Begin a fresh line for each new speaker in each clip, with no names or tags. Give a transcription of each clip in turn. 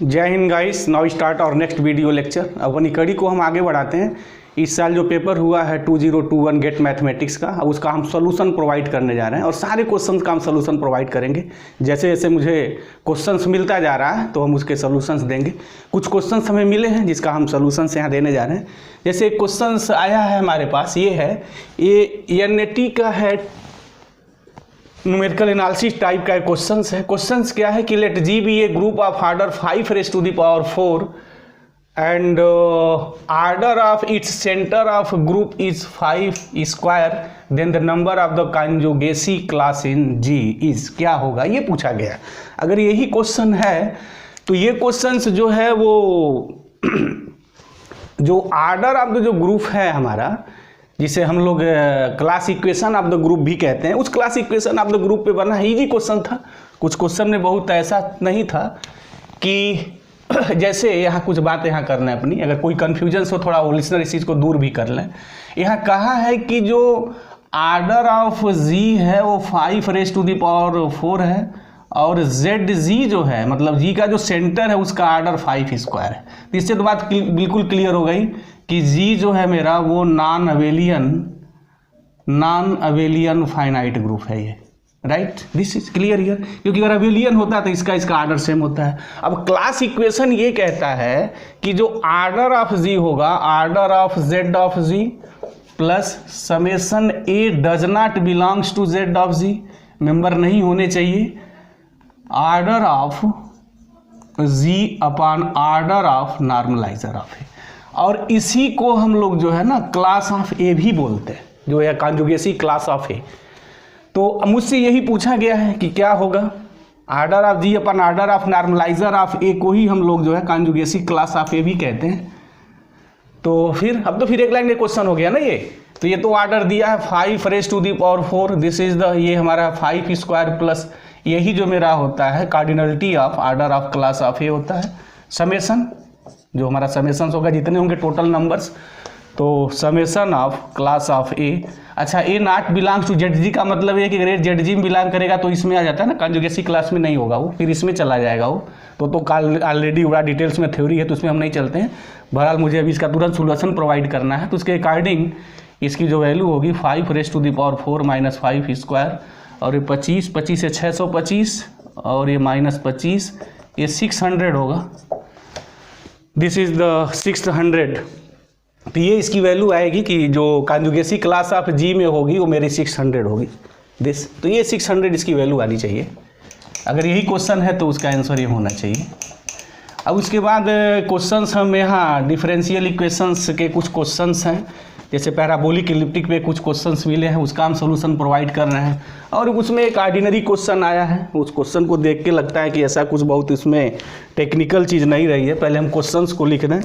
जय Hind guys. Now start और next video lecture. अपनी कड़ी को हम आगे बढ़ाते हैं। इस साल जो पेपर हुआ है 2021 गेट मैथमेटिक्स का, उसका हम सोल्यूशन प्रोवाइड करने जा रहे हैं और सारे क्वेश्चंस का हम सोल्यूशन प्रोवाइड करेंगे। जैसे जैसे मुझे क्वेश्चंस मिलता जा रहा है तो हम उसके सोल्यूशंस देंगे। कुछ क्वेश्चंस हमें मिले हैं जिसका हम सोल्यूशंस यहाँ देने जा रहे हैं। जैसे एक क्वेश्चंस आया है हमारे पास, ये है, ये एनएटी का है, न्यूमेरिकल एनालिसिस टाइप का क्वेश्चंस है। क्वेश्चंस क्या है कि let G be a group of order 5 raised to the power 4 and order of its center of group is 5 square, then the number of the conjugacy class in G is, क्या होगा ये पूछा गया। अगर यही क्वेश्चन है तो ये क्वेश्चंस जो है वो जो ऑर्डर ऑफ द जो ग्रुप है हमारा, जिसे हम लोग class equation of the group भी कहते हैं, उस class equation of the group पे बना इजी क्वेश्चन था। कुछ क्वेश्चन में बहुत ऐसा नहीं था कि जैसे यहाँ कुछ बात यहाँ करना है अपनी, अगर कोई कन्फ्यूजन हो थोड़ा वो लिसनर इस चीज़ को दूर भी कर लें। यहाँ कहा है कि जो ऑर्डर ऑफ जी है वो 5 raised to the power 4 है और जेड जी जो है, मतलब जी का जो सेंटर है उसका ऑर्डर 5 स्क्वायर है। तो इससे तो बात बिल्कुल क्लियर हो गई कि जी जो है मेरा वो नॉन अवेलियन फाइनाइट ग्रुप है ये, right. This is clear here, क्योंकि अगर अवेलियन होता तो इसका ऑर्डर सेम होता है। अब क्लास इक्वेशन ये कहता है कि जो ऑर्डर ऑफ जी होगा, order of Z of G plus summation a does not belongs to Z of G, member नहीं होने चाहिए, order of G upon order of normalizer of a, और इसी को हम लोग जो है ना क्लास ऑफ ए भी बोलते हैं, जो है कॉन्जुगेसी क्लास ऑफ ए। तो मुझसे यही पूछा गया है कि क्या होगा, order of G upon order of normalizer of a को ही हम लोग जो है कॉन्जुगेसी क्लास ऑफ ए भी कहते हैं। तो फिर अब तो फिर एक लाइन में क्वेश्चन हो गया ना ये। तो ये तो ऑर्डर दिया है 5 raised to the power 4, this is the, ये हमारा 5 स्क्वायर प्लस यही जो मेरा होता है cardinality of order of class of a होता है, समेशन जो हमारा समेशन होगा जितने होंगे टोटल नंबर्स, तो summation of class of a. अच्छा, a not belongs to Z G का मतलब है कि अगर जेड जी में बिलोंग करेगा तो इसमें आ जाता है ना, कॉन्जुगेसी क्लास में नहीं होगा वो, फिर इसमें चला जाएगा वो। तो ऑलरेडी बड़ा डिटेल्स में थ्योरी है तो उसमें हम नहीं चलते हैं। बहरहाल मुझे अभी इसका तुरंत सोल्यूशन प्रोवाइड करना है, तो उसके अकॉर्डिंग इसकी जो वैल्यू होगी 5 raised to the power 4 minus 5 square, और ये 25 से 625 और ये माइनस 25, ये 600 होगा। This is the 600। तो ये इसकी वैल्यू आएगी कि जो कॉन्जुगेसी क्लास ऑफ जी में होगी वो मेरी 600 होगी दिस। तो ये 600 इसकी वैल्यू आनी चाहिए। अगर यही क्वेश्चन है तो उसका आंसर ये होना चाहिए। अब उसके बाद क्वेश्चंस हम यहाँ डिफरेंशियल इक्वेशंस के कुछ क्वेश्चंस हैं, जैसे पैराबोलिक इलिप्टिक पे कुछ क्वेश्चंस मिले हैं, उसका हम सोल्यूशन प्रोवाइड कर रहे हैं। और उसमें एक ऑर्डिनरी क्वेश्चन आया है, उस क्वेश्चन को देख के लगता है कि ऐसा कुछ बहुत इसमें टेक्निकल चीज़ नहीं रही है। पहले हम क्वेश्चंस को लिख दें।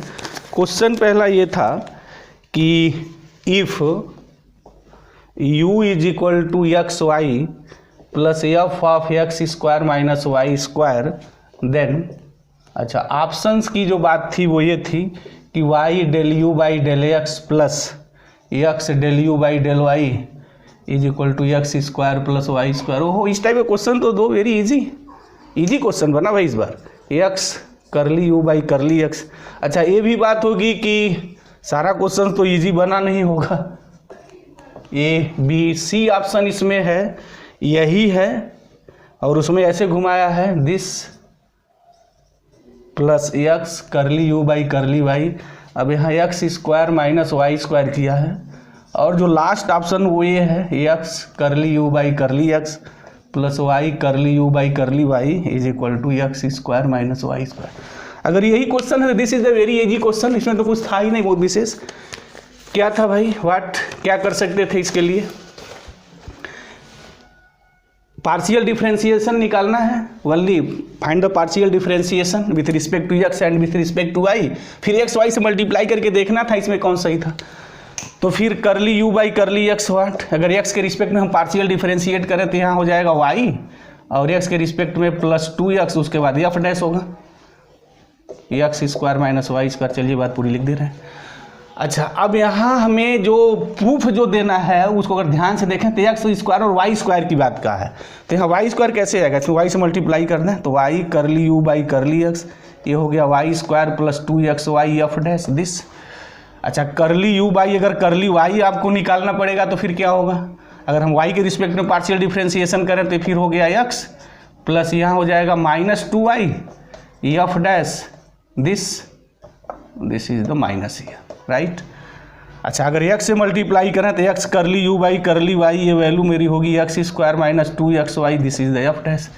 क्वेश्चन पहला ये था कि if u is equal to x y plus f of x square minus y square, then, अच्छा ऑप्शंस की जो बात थी वो ये थी कि y del u by del x plus x del u by del y is equal to x square plus y square. ओहो, इस टाइप का क्वेश्चन तो दो, वेरी इजी क्वेश्चन बना भाई इस बार, x curly u by curly x. अच्छा, ये भी बात होगी कि सारा क्वेश्चन तो इजी बना नहीं होगा, ए बी सी ऑप्शन इसमें है, यही है, और उसमें ऐसे घुमाया है this plus x curly u by curly y. अब यहाँ x square minus y square किया है, और जो लास्ट ऑप्शन वो ये है x curly u by curly x plus y curly u by curly y is equal to x square minus y square. अगर यही क्वेश्चन है this is a very easy question, इसमें तो कुछ था ही नहीं बहुत विशेष। क्या था भाई, क्या कर सकते थे इसके लिए, पार्शियल डिफरेंशिएशन निकालना है, only find the partial differentiation with respect to x and with respect to y, फिर एक्स वाई से मल्टीप्लाई करके देखना था इसमें कौन सही था। तो फिर करली यू बाई करली एक्स वाट, अगर एक्स के रिस्पेक्ट में हम पार्शियल डिफरेंशिएट करें तो यहाँ हो जाएगा वाई, और एक्स के रिस्पेक्ट में प्लस 2x, उसके बाद एफ डैश होगा x square minus y square. चलिए बात पूरी लिख दे रहे हैं। अच्छा, अब यहाँ हमें जो प्रूफ जो देना है उसको अगर ध्यान से देखें तो एक्स स्क्वायर और वाई स्क्वायर की बात का है। तो यहाँ वाई स्क्वायर कैसे आएगा, तो वाई से मल्टीप्लाई कर दें तो Y curly u by curly x, ये हो गया y square plus 2xy f dash this. अच्छा, करली यू बाई अगर करली वाई आपको निकालना पड़ेगा तो फिर क्या होगा, अगर हम वाई के रिस्पेक्ट में पार्शियल डिफ्रेंसिएशन करें तो फिर हो गया एक्स प्लस यहाँ हो जाएगा -2y F dash this is the minus here, right. अच्छा, अगर x से मल्टीप्लाई करें तो x curly u by curly Y, ये वैल्यू मेरी होगी x square minus 2xy, this is the F dash.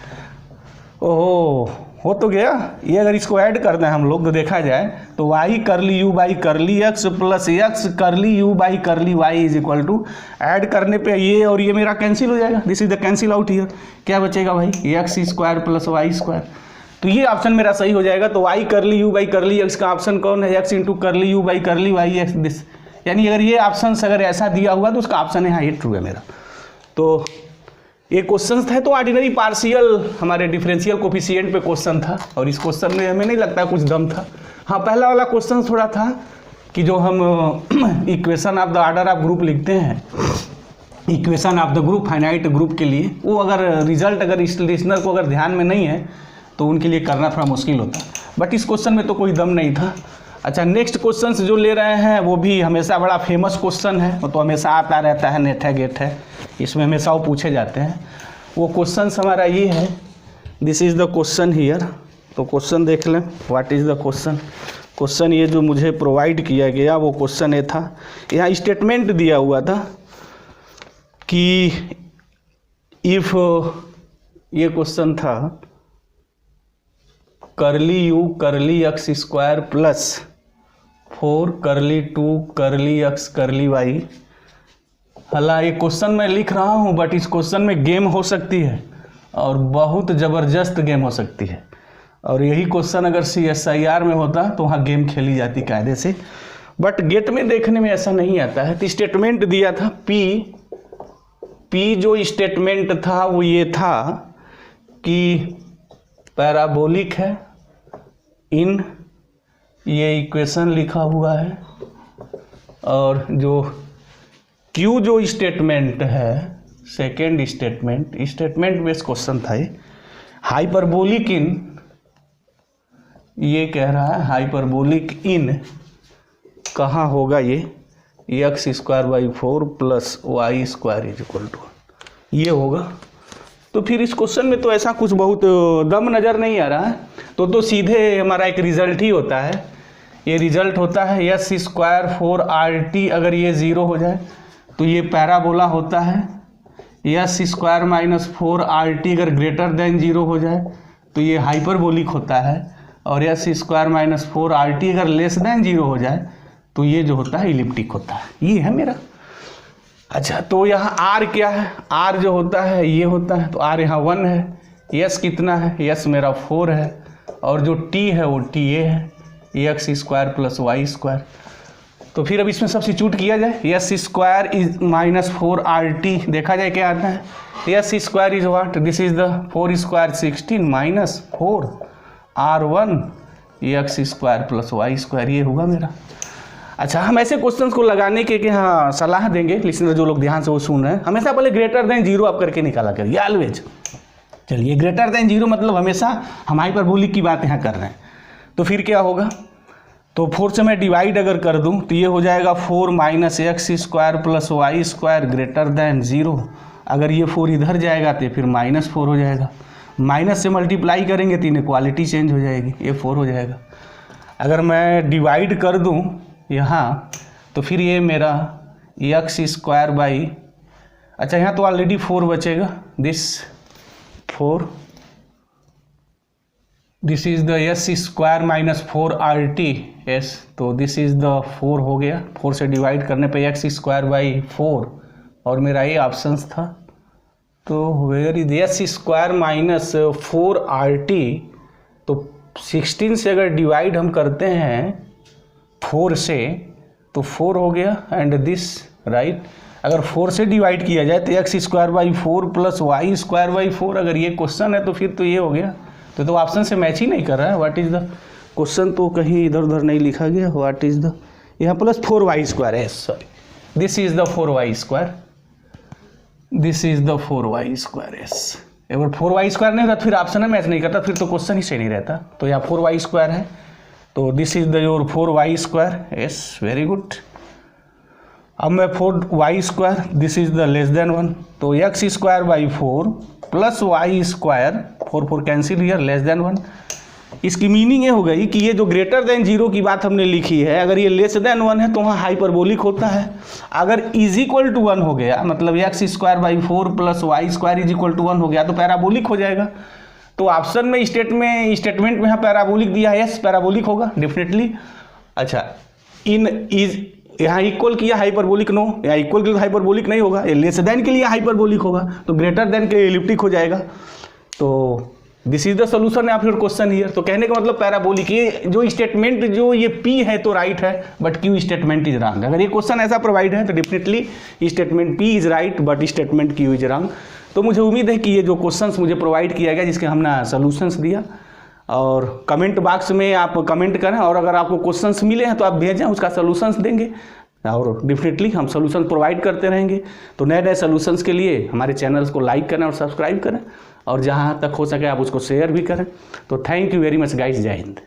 ओहो, हो तो गया ये। अगर इसको ऐड कर दें हम लोग तो देखा जाए तो y curly u by curly x plus x curly u by curly y is equal to, add करने पे ये और ये मेरा कैंसिल हो जाएगा, this is the cancel out here. क्या बचेगा भाई, x square plus y square. तो ये ऑप्शन मेरा सही हो जाएगा। तो y curly u by curly x का ऑप्शन कौन है, x into curly u by curly y x this. यानी अगर ये ऑप्शन अगर ऐसा दिया हुआ तो उसका ऑप्शन यहाँ ये ट्रू है मेरा। तो ये क्वेश्चन था, तो ऑर्डिनरी पार्शियल हमारे डिफरेंशियल कोफिशिएंट पे क्वेश्चन था, और इस क्वेश्चन में हमें नहीं लगता कुछ दम था। हाँ, पहला वाला क्वेश्चन थोड़ा था कि जो हम equation of the order of group लिखते हैं, equation of the group finite group के लिए, वो अगर रिजल्ट अगर लिसनर को अगर ध्यान में नहीं है तो उनके लिए करना थोड़ा मुश्किल होता, बट इस क्वेश्चन में तो कोई दम नहीं था। अच्छा, नेक्स्ट क्वेश्चन जो ले रहे हैं वो भी हमेशा बड़ा फेमस क्वेश्चन है, वो तो हमेशा आता रहता है, नेट है गेट है, इसमें हमेशा वो पूछे जाते हैं। वो क्वेश्चन हमारा ये है, this is the question here. तो क्वेश्चन देख लें, what is the question. Question ये जो मुझे प्रोवाइड किया गया वो क्वेश्चन ये था, यहाँ स्टेटमेंट दिया हुआ था कि इफ़, ये क्वेश्चन था करली यू करली एक्स स्क्वायर प्लस 4 करली 2 करली एक्स करली वाई। हालांकि ये क्वेश्चन मैं लिख रहा हूँ बट इस क्वेश्चन में गेम हो सकती है और बहुत ज़बरदस्त गेम हो सकती है, और यही क्वेश्चन अगर CSIR में होता तो वहाँ गेम खेली जाती कायदे से, बट गेट में देखने में ऐसा नहीं आता है। तो स्टेटमेंट दिया था पी जो स्टेटमेंट था वो ये था कि पैराबोलिक है इन, ये इक्वेशन लिखा हुआ है, और जो Q जो स्टेटमेंट है सेकेंड स्टेटमेंट बेस्ड क्वेश्चन था ये, हाइपरबोलिक इन, ये कह रहा है हाइपरबोलिक इन कहाँ होगा, ये x square by 4 plus y square is equal to ये होगा। तो फिर इस क्वेश्चन में तो ऐसा कुछ बहुत दम नज़र नहीं आ रहा है, तो सीधे हमारा एक रिजल्ट ही होता है। ये रिजल्ट होता है एस स्क्वायर 4RT, अगर ये 0 हो जाए तो ये पैराबोला होता है। एस स्क्वायर माइनस 4RT अगर ग्रेटर देन 0 हो जाए तो ये हाइपरबोलिक होता है, और एस स्क्वायर माइनस 4RT अगर लेस देन 0 हो जाए तो ये जो होता है इलिप्टिक होता है। ये है मेरा। अच्छा, तो यहाँ आर क्या है, आर जो होता है ये होता है, तो आर यहाँ 1 है, यस कितना है, यस मेरा 4 है, और जो टी है वो टी ए है, x square plus y square. तो फिर अब इसमें सब्स्टिट्यूट किया जाए, S square is minus 4RT, देखा जाए क्या आता है, s square is what, this is the 4 square 16 minus 4R1 x square plus y square, ये होगा मेरा। अच्छा, हम ऐसे क्वेश्चंस को लगाने के कि हाँ सलाह देंगे लिसनर जो लोग ध्यान से वो सुन रहे हैं, हमेशा पहले ग्रेटर देन 0 आप करके निकाला करिए ऑलवेज। चलिए, ग्रेटर देन 0 मतलब हमेशा हम हाइपरबोलिक की बात यहाँ कर रहे हैं। तो फिर क्या होगा, तो 4 से मैं डिवाइड अगर कर दूँ तो ये हो जाएगा 4 minus x square plus y square greater than 0। अगर ये 4 इधर जाएगा तो फिर -4 हो जाएगा, माइनस से मल्टीप्लाई करेंगे तो इनइक्वालिटी चेंज हो जाएगी, ये 4 हो जाएगा। अगर मैं डिवाइड कर दूँ यहाँ तो फिर ये मेरा एक्स स्क्वायर बाई, अच्छा यहाँ तो ऑलरेडी 4 बचेगा, this 4, this is the S square minus 4RT S, तो दिस इज द 4 हो गया, 4 से डिवाइड करने पे एक्स स्क्वायर बाई 4, और मेरा ये ऑप्शंस था। तो where is s square minus 4RT, तो 16 से अगर डिवाइड हम करते हैं 4 से तो 4 हो गया, एंड दिस राइट। अगर 4 से डिवाइड किया जाए तो x square by 4 plus y square by 4, अगर ये क्वेश्चन है तो फिर तो ये हो गया। तो ऑप्शन से मैच ही नहीं कर रहा है। व्हाट इज़ द क्वेश्चन, तो कहीं इधर उधर नहीं लिखा गया, व्हाट इज़ द यहाँ प्लस 4y² है, sorry, this is the 4y², this is the 4y² S. अगर 4y² नहीं रहता फिर ऑप्शन में मैच नहीं करता, फिर तो क्वेश्चन ही सही नहीं रहता। तो यहाँ 4y² है, तो this is the your 4y² S, very good. अब मैं 4y², this is the less than 1, तो x² plus y², 4 cancel here, less than 1। इसकी मीनिंग ये हो गई कि ये जो ग्रेटर देन 0 की बात हमने लिखी है, अगर ये लेस देन 1 है तो वहाँ हाइपरबोलिक होता है। अगर इज इक्वल टू 1 हो गया, मतलब x² plus y² is equal to 1 हो गया तो पैराबोलिक हो जाएगा। तो ऑप्शन में स्टेटमेंट में यहाँ पैराबोलिक दिया है, यस पैराबोलिक होगा डेफिनेटली। अच्छा, इन इज यहाँ इक्वल किया, हाइपरबोलिक नो, यहाँ इक्वल के लिए हाइपरबोलिक नहीं होगा, ये लेस देन के लिए हाइपरबोलिक होगा, तो ग्रेटर देन के लिए एलिप्टिक हो जाएगा। तो this is the solution of your question here. तो कहने का मतलब पैराबोलिक, ये जो स्टेटमेंट जो ये पी है तो राइट है, but Q statement is wrong. अगर ये क्वेश्चन ऐसा प्रोवाइड है तो definitely statement P is right but statement Q is wrong. तो मुझे उम्मीद है कि ये जो क्वेश्चंस मुझे प्रोवाइड किया गया, जिसके हमने सोल्यूशंस दिया, और कमेंट बॉक्स में आप कमेंट करें, और अगर आपको क्वेश्चंस मिले हैं तो आप भेजें, उसका सोल्यूशंस देंगे, और डेफिनेटली हम सोल्यूशन प्रोवाइड करते रहेंगे। तो नए नए सोल्यूशंस के लिए हमारे चैनल्स को लाइक करें और सब्सक्राइब करें, और जहाँ तक हो सके आप उसको शेयर भी करें। तो thank you very much guys, जय हिंद।